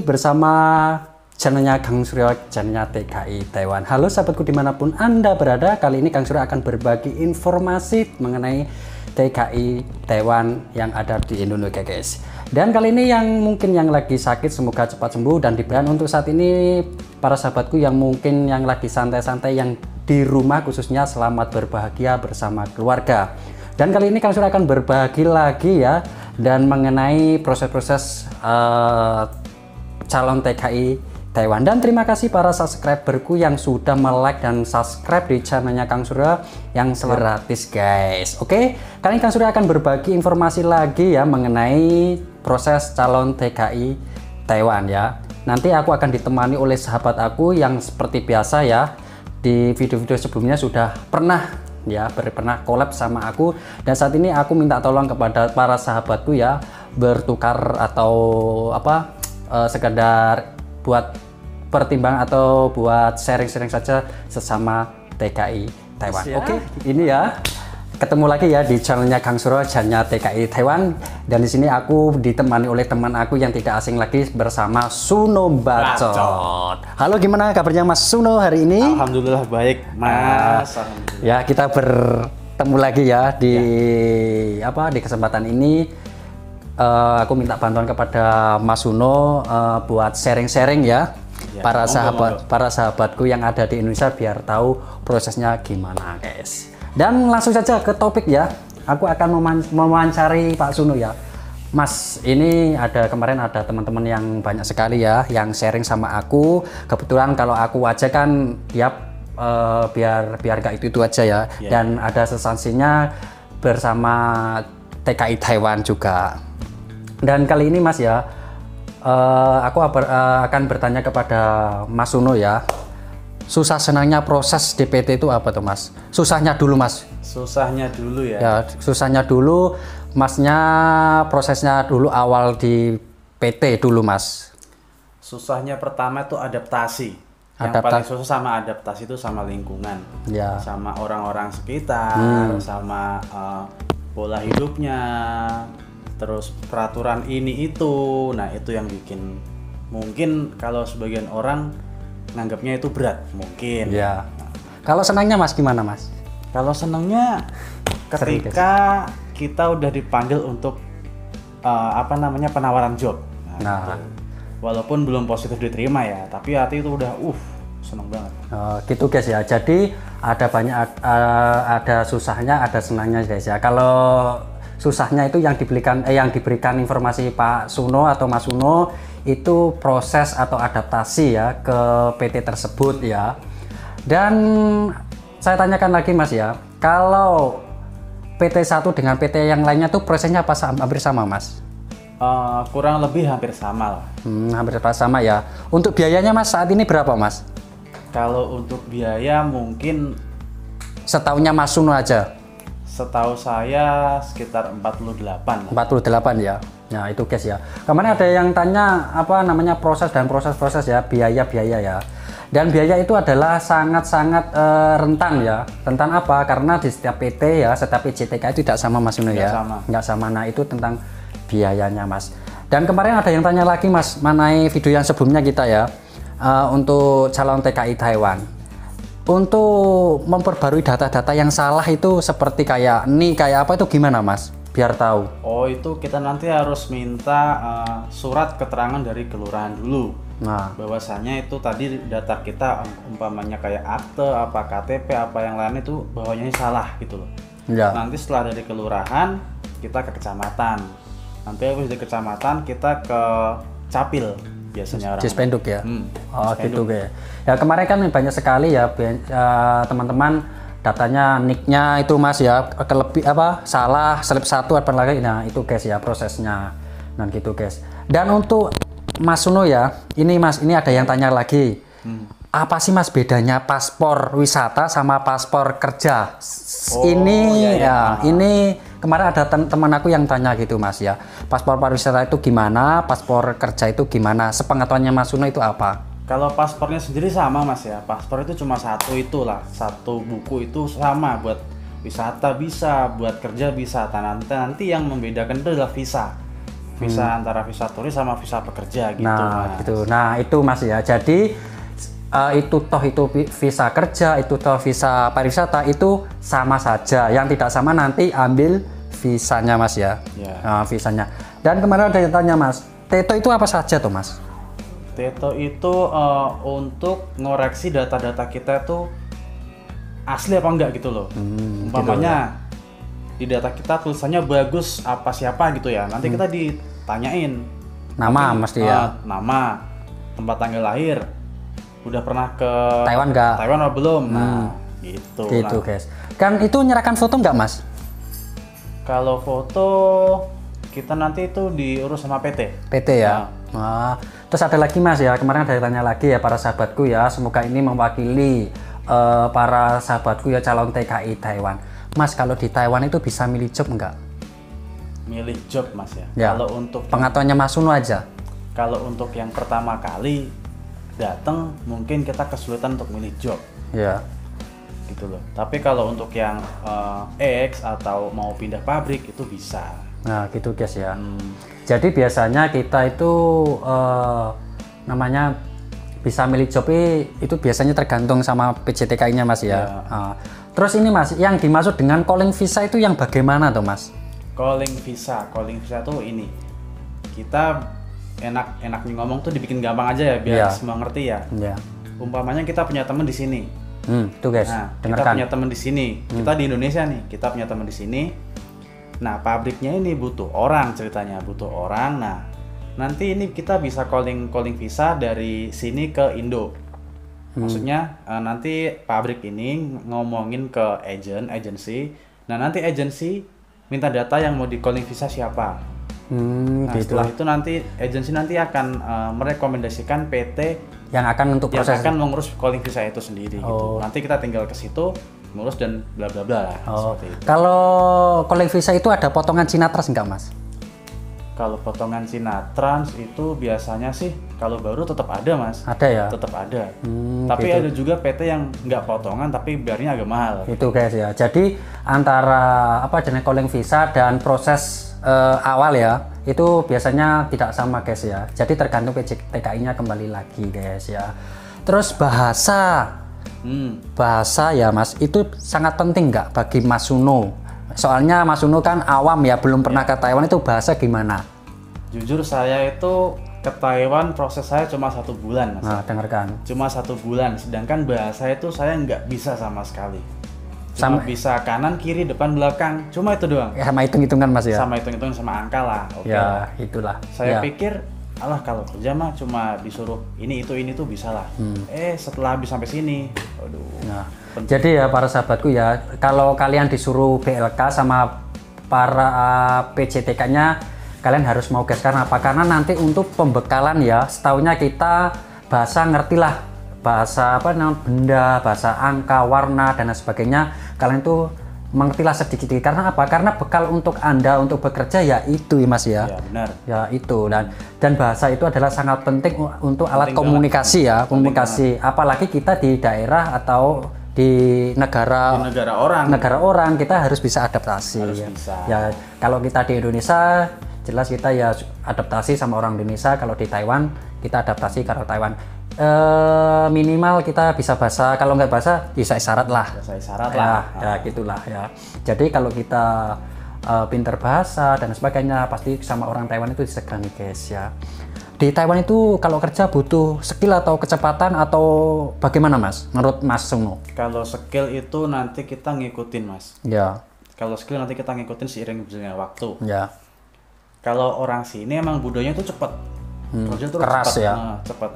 bersama channelnya Kang Suryo, channelnya TKI Taiwan. Halo sahabatku dimanapun Anda berada, kali ini Kang Suryo akan berbagi informasi mengenai TKI Taiwan yang ada di Indonesia guys. Dan kali ini yang mungkin yang lagi sakit semoga cepat sembuh, dan untuk saat ini para sahabatku yang mungkin yang lagi santai-santai yang di rumah khususnya selamat berbahagia bersama keluarga. Dan kali ini Kang Suryo akan berbagi lagi ya, dan mengenai proses-proses calon TKI Taiwan. Dan terima kasih para subscriberku yang sudah like dan subscribe di channelnya Kang Suryo yang gratis guys. Oke, kali ini Kang Suryo akan berbagi informasi lagi ya mengenai proses calon TKI Taiwan ya. Nanti aku akan ditemani oleh sahabat aku yang seperti biasa ya, di video-video sebelumnya sudah pernah collab sama aku, dan saat ini aku minta tolong kepada para sahabatku ya, bertukar atau sekedar buat pertimbangan atau buat sharing-sharing saja sesama TKI Taiwan. Oke, ini ya ketemu lagi ya di channelnya Kang Suryo, channelnya TKI Taiwan, dan di sini aku ditemani oleh teman aku yang tidak asing lagi bersama Suno Bacot. Halo, gimana kabarnya Mas Suno hari ini? Alhamdulillah baik Mas. Ya, kita bertemu lagi ya di di kesempatan ini. Aku minta bantuan kepada Mas Suno buat sharing-sharing ya, para sahabatku yang ada di Indonesia biar tahu prosesnya gimana guys. Dan langsung saja ke topik ya. Aku akan mewawancari Pak Suno ya. Mas, ini kemarin ada teman-teman yang banyak sekali ya yang sharing sama aku. Kebetulan kalau aku aja kan biar gak itu aja ya. Dan ada substansinya bersama TKI Taiwan juga. Dan kali ini Mas ya, aku akan bertanya kepada Mas Suno ya. Susah senangnya proses DPT itu apa tuh Mas? Susahnya dulu Mas. Susahnya dulu ya. Ya, susahnya dulu, Masnya prosesnya dulu awal di PT dulu Mas. Susahnya pertama itu adaptasi. Yang paling susah sama adaptasi itu sama lingkungan, ya. Sama orang-orang sekitar, sama pola hidupnya, terus peraturan ini itu. Nah itu yang bikin mungkin kalau sebagian orang nganggapnya itu berat mungkin. Ya. Kalau senangnya Mas gimana Mas? Kalau senangnya ketika kita udah dipanggil untuk penawaran job. Nah. Walaupun belum positif diterima ya, tapi hati itu udah seneng banget. Gitu guys ya. Jadi ada susahnya, ada senangnya guys ya. Kalau susahnya itu yang diberikan informasi Pak Suno atau Mas Suno itu proses atau adaptasi ya ke PT tersebut ya. Dan saya tanyakan lagi Mas ya, kalau PT 1 dengan PT yang lainnya tuh prosesnya hampir sama Mas? Kurang lebih hampir sama lah. Hampir sama ya. Untuk biayanya Mas saat ini berapa Mas? Kalau untuk biaya mungkin setahunya Mas Suno aja. Setahu saya sekitar 48 ya. Nah itu guys ya. Kemarin ada yang tanya proses ya, biaya ya. Dan biaya itu adalah sangat-sangat rentan ya. Rentan apa? Karena di setiap PT ya, setiap PJTK itu tidak sama Mas Suno ya. Nggak sama. Nah itu tentang biayanya Mas. Dan kemarin ada yang tanya lagi Mas mengenai video yang sebelumnya kita ya, untuk calon TKI Taiwan. Untuk memperbarui data-data yang salah itu seperti kayak apa itu gimana Mas? Biar tahu. Oh itu kita nanti harus minta surat keterangan dari kelurahan dulu. Nah, bahwasanya itu tadi data kita umpamanya kayak akte, KTP, yang lain itu bahwanya salah gitu loh. Ya. Nanti setelah dari kelurahan kita ke kecamatan. Nanti habis dari kecamatan kita ke Capil. Biasanya orang Cispenduk ya. Gitu guys. Ya kemarin kan banyak sekali ya teman-teman datanya nicknya itu Mas ya salah slip 1 lagi. Nah itu guys ya prosesnya. Nah gitu guys. Dan untuk Mas Suno ya, ini Mas, ini ada yang tanya lagi. Apa sih Mas bedanya paspor wisata sama paspor kerja? Ini kemarin ada teman aku yang tanya gitu Mas ya. Paspor pariwisata itu gimana? Paspor kerja itu gimana? Sepengetahuannya Mas Suno itu apa? Kalau paspornya sendiri sama Mas ya. Paspor itu cuma satu buku itu sama, buat wisata bisa, buat kerja bisa. Nanti yang membedakan itu adalah visa. visa antara visa turis sama visa pekerja gitu. Nah, Mas. gitu. Nah, itu Mas ya. Jadi itu visa kerja, itu toh visa pariwisata itu sama saja. Yang tidak sama nanti ambil visanya Mas ya. Nah, visanya. Dan kemarin ada yang tanya Mas, TETO itu apa saja tuh Mas? TETO itu untuk ngoreksi data-data kita tuh asli apa enggak gitu loh. Umpamanya di data kita tulisannya bagus apa siapa gitu ya. Nanti kita ditanyain nama mesti ya. Nama, tempat tanggal lahir. Udah pernah ke Taiwan nggak? Taiwan atau belum? Nah, gitu. Gitu guys. Kan itu nyerahkan foto nggak Mas? Kalau foto kita nanti itu diurus sama PT. PT ya. Nah, terus ada lagi Mas ya. Kemarin ada yang tanya lagi ya para sahabatku ya. Semoga ini mewakili para sahabatku ya calon TKI Taiwan. Mas, kalau di Taiwan itu bisa milih job nggak? Milih job Mas ya. Ya. Kalau untuk pengetahuannya Mas Suno aja. Kalau untuk yang pertama kali datang mungkin kita kesulitan untuk milih job. Ya. Gitu loh. Tapi kalau untuk yang X atau mau pindah pabrik itu bisa. Nah, gitu guys ya. Jadi biasanya kita itu namanya bisa milih job itu biasanya tergantung sama PJTKI-nya Mas ya. Terus ini Mas, yang dimaksud dengan calling visa itu yang bagaimana tuh Mas? Calling visa tuh ini. Kita enak ngomong tuh dibikin gampang aja ya biar semua ngerti ya. Umpamanya kita punya teman di sini. Tuh guys, kita punya teman di sini. Kita di Indonesia nih, kita punya teman di sini. Nah, pabriknya ini butuh orang ceritanya, butuh orang. Nah, nanti ini kita bisa calling visa dari sini ke Indo. Maksudnya nanti pabrik ini ngomongin ke agency. Nah, nanti agency minta data yang mau di calling visa siapa. Nah, gitu. setelah itu nanti agency nanti akan merekomendasikan PT yang akan untuk proses akan mengurus calling visa itu sendiri gitu. Nanti kita tinggal ke situ ngurus dan bla bla bla. Kalau calling visa itu ada potongan Cinatrans enggak Mas? Kalau potongan Cinatrans itu biasanya sih kalau baru tetap ada Mas. Ada ya? Tetap ada. Tapi ada juga PT yang nggak potongan tapi bayarnya agak mahal. Itu guys ya. Jadi antara jenis calling visa dan proses awal ya itu biasanya tidak sama guys ya. Jadi tergantung PJTKI-nya kembali lagi guys ya. Terus bahasa ya Mas, itu sangat penting nggak bagi Mas Suno? Soalnya Mas Suno kan awam ya, belum pernah ke Taiwan, itu bahasa gimana? Jujur saya itu ke Taiwan proses saya cuma 1 bulan Mas. Nah, dengarkan. Cuma 1 bulan, sedangkan bahasa itu saya nggak bisa sama sekali. Cuma bisa kanan, kiri, depan, belakang, cuma itu doang. Ya, sama hitung-hitungan Mas ya? Sama hitung-hitungan sama angka lah. Ya, itulah. Saya pikir alah kalau kerja mah cuma disuruh ini tuh bisa lah. Setelah habis sampai sini, aduh. Nah, jadi ya para sahabatku ya, kalau kalian disuruh BLK sama para PJTK-nya, kalian harus mau gas. Karena apa? Karena nanti untuk pembekalan ya, setahunya kita bahasa ngertilah, bahasa benda, bahasa angka, warna dan sebagainya. Kalian tuh mengertilah sedikit. Karena apa? Karena bekal untuk Anda untuk bekerja ya itu ya Mas ya. Ya benar. Ya itu, dan bahasa itu adalah sangat penting untuk alat komunikasi ya, komunikasi. Apalagi kita di daerah atau di negara orang kita harus bisa adaptasi. Ya kalau kita di Indonesia jelas kita ya adaptasi sama orang Indonesia. Kalau di Taiwan kita adaptasi karena Taiwan. Minimal kita bisa bahasa, kalau nggak bahasa bisa isyarat lah. Ya gitulah ya. Jadi kalau kita pinter bahasa dan sebagainya pasti sama orang Taiwan itu disegani guys ya. Di Taiwan itu kalau kerja butuh skill atau kecepatan atau bagaimana Mas? Menurut Mas Suno? Kalau skill itu nanti kita ngikutin Mas. Ya. Kalau skill nanti kita ngikutin seiring berjalannya waktu. Ya. Kalau orang sini emang budayanya itu cepat. Kerja tuh keras cepet, ya. Cepat.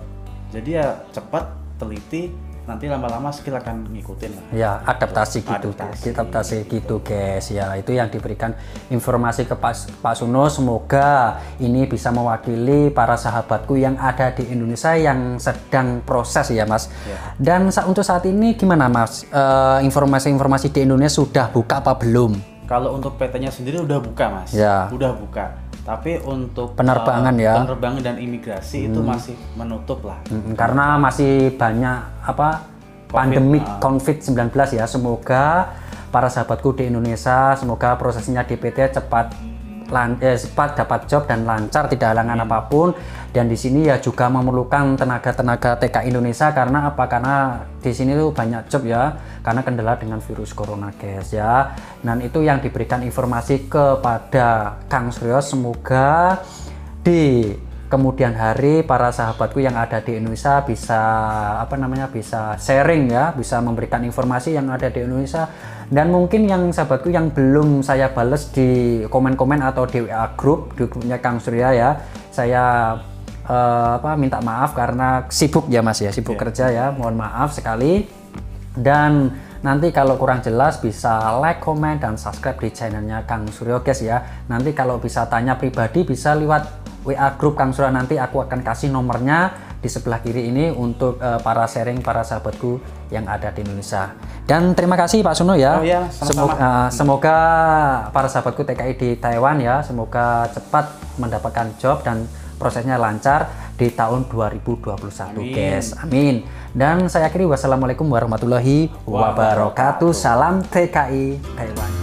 Jadi ya cepat, teliti, nanti lama-lama skill akan ngikutin lah. Ya, adaptasi gitu guys ya. Itu yang diberikan informasi ke Pak Suno. Semoga ini bisa mewakili para sahabatku yang ada di Indonesia yang sedang proses ya Mas. Dan untuk saat ini gimana Mas? Informasi-informasi di Indonesia sudah buka apa belum? Kalau untuk PT-nya sendiri udah buka Mas. Ya. Udah buka. Tapi untuk penerbangan penerbangan dan imigrasi itu masih menutup lah. Karena masih banyak pandemik COVID-19 ya. Semoga para sahabatku di Indonesia, semoga prosesnya di PT cepat cepat dapat job dan lancar, tidak halangan apapun. Dan di sini ya juga memerlukan tenaga-tenaga TKI Indonesia karena apa? Karena di sini tuh banyak job ya, karena kendala dengan virus corona guys ya. Dan itu yang diberikan informasi kepada Kang Suryo, semoga di kemudian hari para sahabatku yang ada di Indonesia bisa bisa sharing ya, bisa memberikan informasi yang ada di Indonesia. Dan mungkin yang sahabatku yang belum saya bales di komen-komen atau di WA grup, di grupnya Kang Surya ya, saya minta maaf karena sibuk ya Mas ya, sibuk kerja ya, mohon maaf sekali. Dan nanti kalau kurang jelas bisa like, komen, dan subscribe di channelnya Kang Suryo guys ya. Nanti kalau bisa tanya pribadi bisa lewat WA grup Kang Suryo, nanti aku akan kasih nomornya di sebelah kiri ini untuk para sharing para sahabatku yang ada di Indonesia. Dan terima kasih Pak Suno ya. Oh ya, sama-sama. Semoga para sahabatku TKI di Taiwan ya, semoga cepat mendapatkan job dan prosesnya lancar di tahun 2021 guys. Amin. Dan saya akhiri, wassalamualaikum warahmatullahi wabarakatuh. Salam TKI Taiwan.